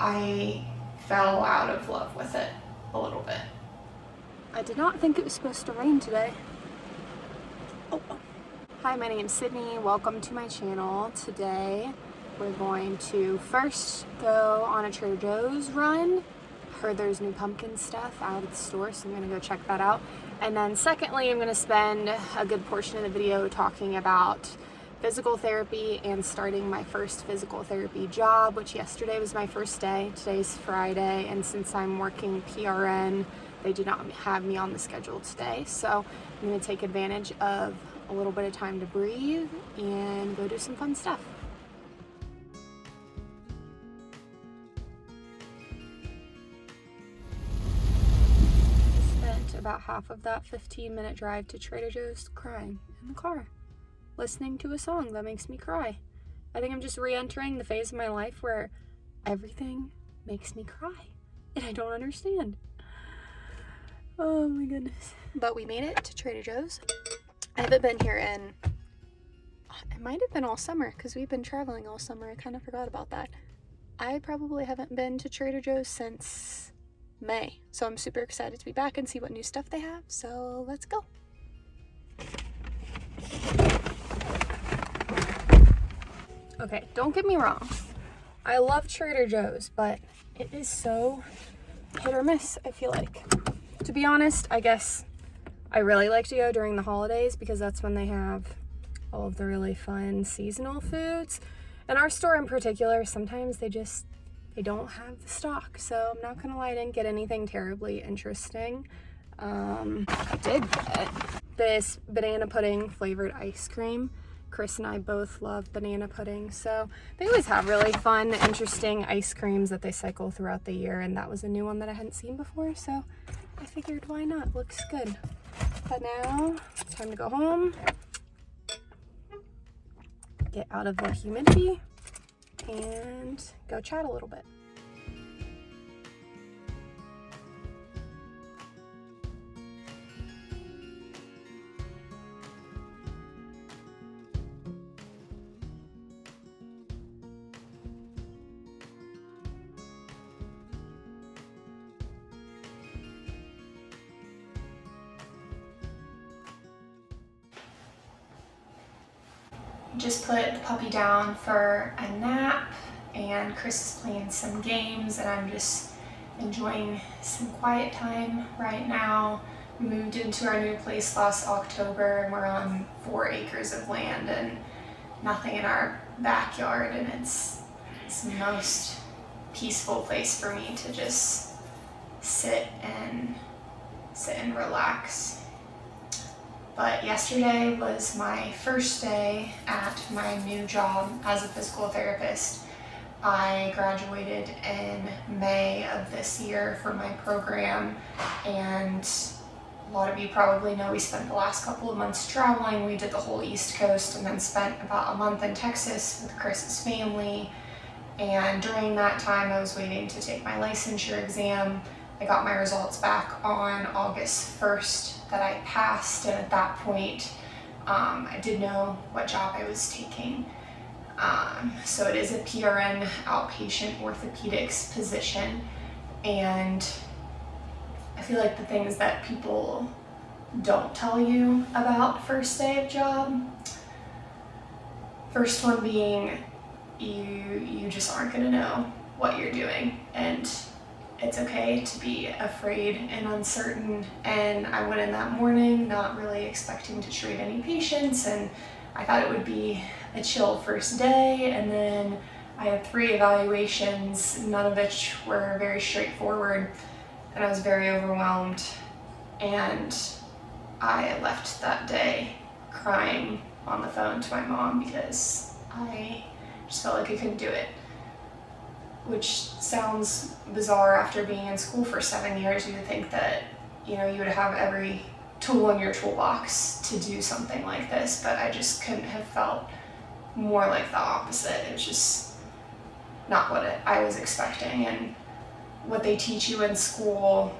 I fell out of love with it a little bit. I did not think it was supposed to rain today. Oh. Hi, my name's Sydney. Welcome to my channel. Today we're going to first go on a Trader Joe's run. Heard there's new pumpkin stuff out at the store, so I'm gonna go check that out. And then secondly, I'm gonna spend a good portion of the video talking about physical therapy and starting my first physical therapy job, which yesterday was my first day. Today's Friday, and since I'm working PRN, they did not have me on the schedule today. So I'm gonna take advantage of a little bit of time to breathe and go do some fun stuff. Spent about half of that 15-minute drive to Trader Joe's crying in the car, listening to a song that makes me cry. I think I'm just re-entering the phase of my life where everything makes me cry, and I don't understand. Oh my goodness. But we made it to Trader Joe's. I haven't been here in, it might have been all summer because we've been traveling all summer. I kind of forgot about that. I probably haven't been to Trader Joe's since May. So I'm super excited to be back and see what new stuff they have. So let's go. Okay, don't get me wrong. I love Trader Joe's, but it is so hit or miss, I feel like. To be honest, I guess I really like to go during the holidays because that's when they have all of the really fun seasonal foods. And our store in particular, sometimes they don't have the stock. So I'm not gonna lie, I didn't get anything terribly interesting. I did get this banana pudding flavored ice cream. Chris and I both love banana pudding, so they always have really fun, interesting ice creams that they cycle throughout the year, and that was a new one that I hadn't seen before, so I figured why not? Looks good. But now, time to go home, get out of the humidity, and go chat a little bit. Just put the puppy down for a nap, and Chris is playing some games, and I'm just enjoying some quiet time right now. We moved into our new place last October, and we're on 4 acres of land and nothing in our backyard, and it's the most peaceful place for me to just sit and relax. But yesterday was my first day at my new job as a physical therapist. I graduated in May of this year from my program, and a lot of you probably know we spent the last couple of months traveling. We did the whole East Coast and then spent about a month in Texas with Chris's family. And during that time, I was waiting to take my licensure exam. I got my results back on August 1st that I passed, and at that point I did know what job I was taking. So it is a PRN outpatient orthopedics position, and I feel like the things that people don't tell you about first day of job, first one being you just aren't going to know what you're doing, and it's okay to be afraid and uncertain. And I went in that morning not really expecting to treat any patients, and I thought it would be a chill first day, and then I had 3 evaluations, none of which were very straightforward, and I was very overwhelmed, and I left that day crying on the phone to my mom because I just felt like I couldn't do it. Which sounds bizarre after being in school for 7 years. You would think that, you would have every tool in your toolbox to do something like this, but I just couldn't have felt more like the opposite. It was just not what I was expecting, and what they teach you in school,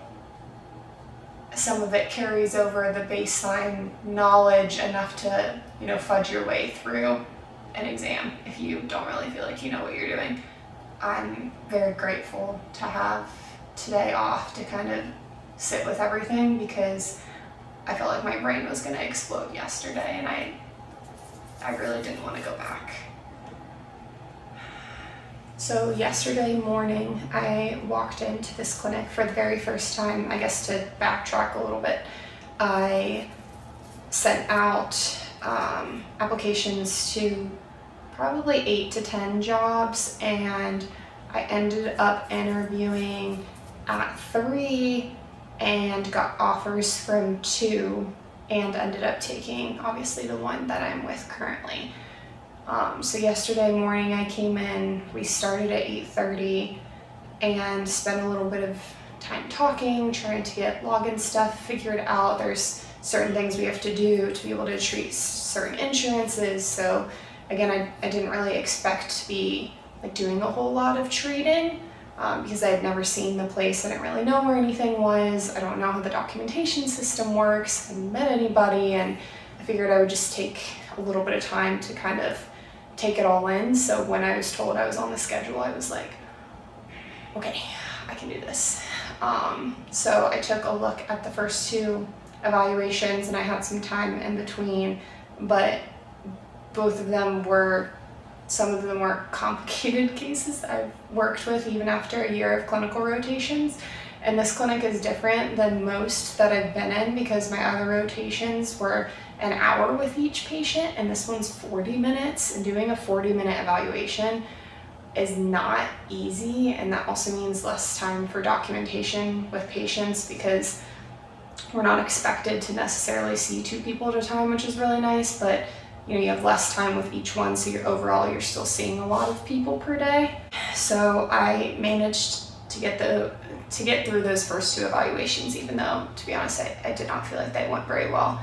some of it carries over the baseline knowledge enough to, fudge your way through an exam if you don't really feel like you know what you're doing. I'm very grateful to have today off to kind of sit with everything, because I felt like my brain was going to explode yesterday, and I really didn't want to go back. So yesterday morning, I walked into this clinic for the very first time. I guess to backtrack a little bit, I sent out applications to probably 8 to 10 jobs, and I ended up interviewing at 3 and got offers from 2, and ended up taking obviously the one that I'm with currently. So yesterday morning I came in, we started at 8:30 and spent a little bit of time talking, trying to get login stuff figured out. There's certain things we have to do to be able to treat certain insurances. So again, I didn't really expect to be like doing a whole lot of treating because I had never seen the place. I didn't really know where anything was. I don't know how the documentation system works. I hadn't met anybody, and I figured I would just take a little bit of time to kind of take it all in. So when I was told I was on the schedule, I was like, okay, I can do this. So I took a look at the first 2 evaluations, and I had some time in between, but both of them were, some of them were complicated cases I've worked with even after a year of clinical rotations. And this clinic is different than most that I've been in, because my other rotations were an hour with each patient, and this one's 40 minutes, and doing a 40-minute evaluation is not easy. And that also means less time for documentation with patients, because we're not expected to necessarily see 2 people at a time, which is really nice, but you have less time with each one, so you're still seeing a lot of people per day. So I managed to get through those first 2 evaluations, even though, to be honest, I did not feel like they went very well.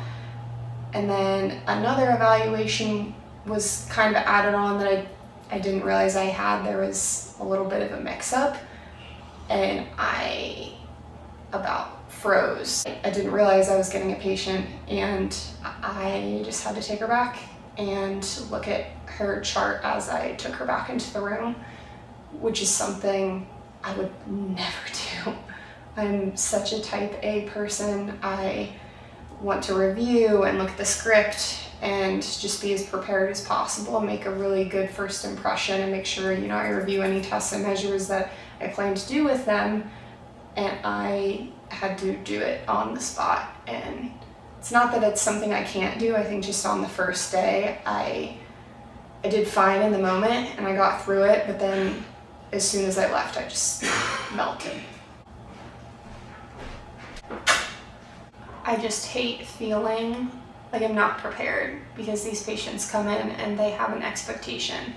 And then another evaluation was kind of added on that I didn't realize I had. There was a little bit of a mix-up, and I about froze. I didn't realize I was getting a patient, and I just had to take her back and look at her chart as I took her back into the room, which is something I would never do. I'm such a type A person. I want to review and look at the script and just be as prepared as possible and make a really good first impression, and make sure I review any tests and measures that I plan to do with them. And I had to do it on the spot, and it's not that it's something I can't do. I think just on the first day I did fine in the moment and I got through it, but then as soon as I left I just melted. I just hate feeling like I'm not prepared, because these patients come in and they have an expectation,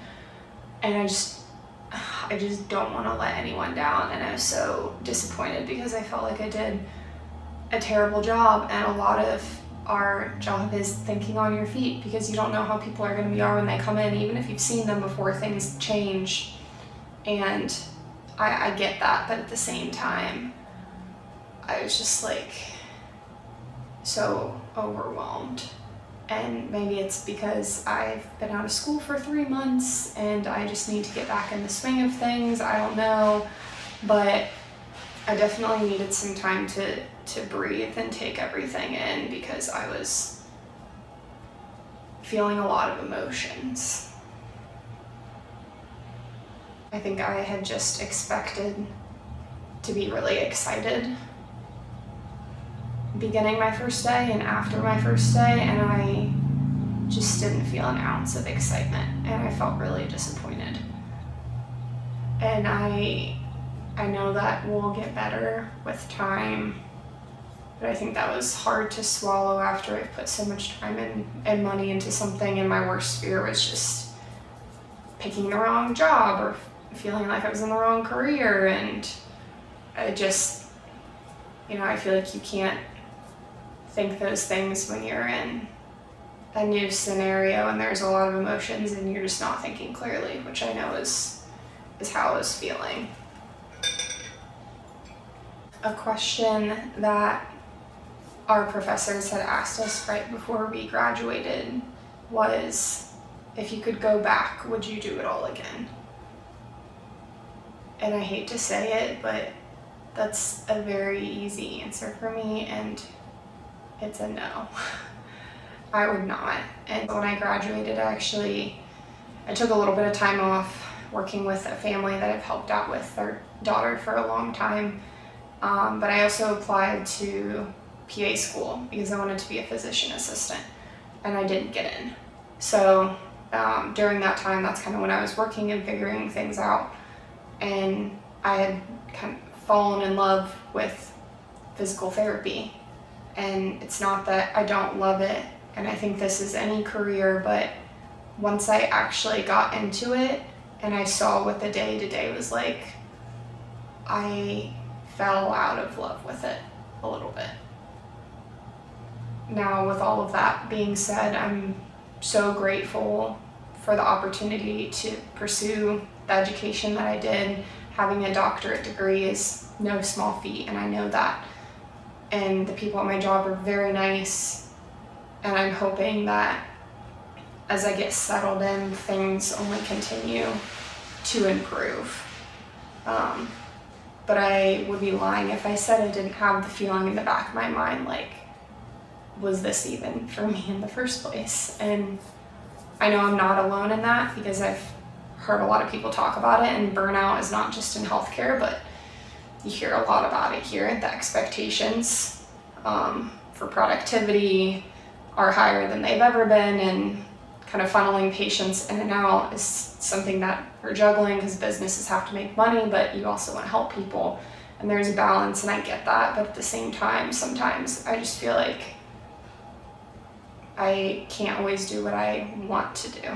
and I just don't want to let anyone down. And I was so disappointed because I felt like I did a terrible job, and a lot of our job is thinking on your feet, because you don't know how people are going to be when they come in. Even if you've seen them before, things change, and I get that, but at the same time I was just like so overwhelmed. And maybe it's because I've been out of school for 3 months and I just need to get back in the swing of things. I don't know, but I definitely needed some time to breathe and take everything in, because I was feeling a lot of emotions. I think I had just expected to be really excited beginning my first day and after my first day, and I just didn't feel an ounce of excitement, and I felt really disappointed. And I know that will get better with time, but I think that was hard to swallow after I've put so much time and money into something, and my worst fear was just picking the wrong job or feeling like I was in the wrong career. And I just, I feel like you can't think those things when you're in a new scenario and there's a lot of emotions and you're just not thinking clearly, which I know is how I was feeling. A question that our professors had asked us right before we graduated was, if you could go back, would you do it all again? and I hate to say it, but that's a very easy answer for me, and it's a no. I would not. And when I graduated, I took a little bit of time off working with a family that I've helped out with their daughter for a long time. But I also applied to PA school because I wanted to be a physician assistant, and I didn't get in. So during that time, that's kind of when I was working and figuring things out. And I had kind of fallen in love with physical therapy. And it's not that I don't love it, and I think this is any career, but once I actually got into it and I saw what the day-to-day was like, I fell out of love with it a little bit. Now, with all of that being said, I'm so grateful for the opportunity to pursue the education that I did. Having a doctorate degree is no small feat, and I know that. And the people at my job are very nice, and I'm hoping that as I get settled in, things only continue to improve. But I would be lying if I said I didn't have the feeling in the back of my mind, like, was this even for me in the first place? And I know I'm not alone in that, because I've heard a lot of people talk about it, and burnout is not just in healthcare, but you hear a lot about it here. The expectations for productivity are higher than they've ever been, and kind of funneling patients in and out is something that we're juggling because businesses have to make money, but you also want to help people, and there's a balance, and I get that. But at the same time, sometimes I just feel like I can't always do what I want to do.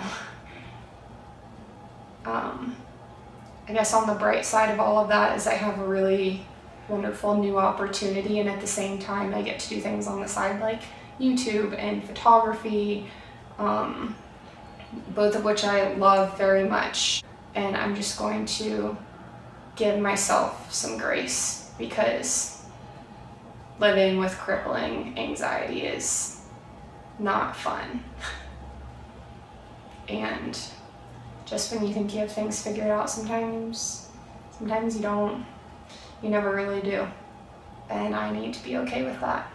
I guess on the bright side of all of that is I have a really wonderful new opportunity, and at the same time I get to do things on the side like YouTube and photography, both of which I love very much. And I'm just going to give myself some grace, because living with crippling anxiety is not fun. And just when you think you have things figured out, sometimes you don't. You never really do. And I need to be okay with that.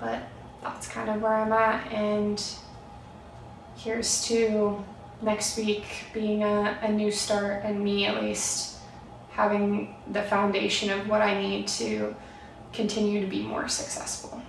But that's kind of where I'm at, and here's to next week being a new start, and me at least having the foundation of what I need to continue to be more successful.